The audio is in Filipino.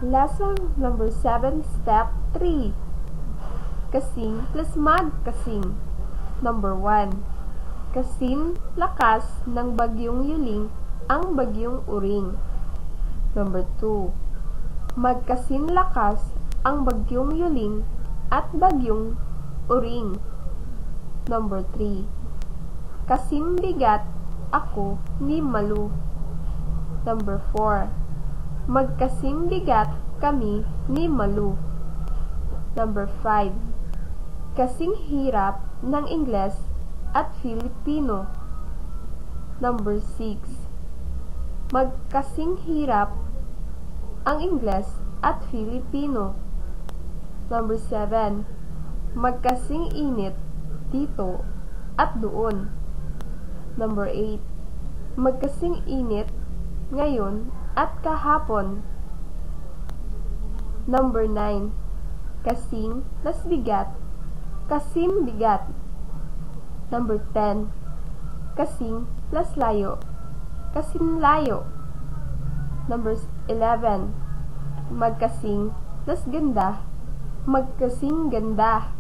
Lesson number 7, step 3. Kasing plus magkasing. Number 1. Kasing lakas ng bagyong Yuling ang bagyong Uring. Number 2. Magkasing lakas ang bagyong Yuling at bagyong Uring. Number 3. Kasing bigat ako ni Malu. Number 4. Magkasing bigat kami ni Malu. Number 5. Kasing hirap ng Ingles at Filipino. Number 6. Magkasing hirap ang Ingles at Filipino. Number 7. Magkasing init dito at doon. Number 8. Magkasing init ngayon at kahapon. Number 9. Kasing plus bigat, kasing bigat. Number 10. Kasing plus layo, kasing layo. Number 11. Magkasing plus ganda, magkasing ganda.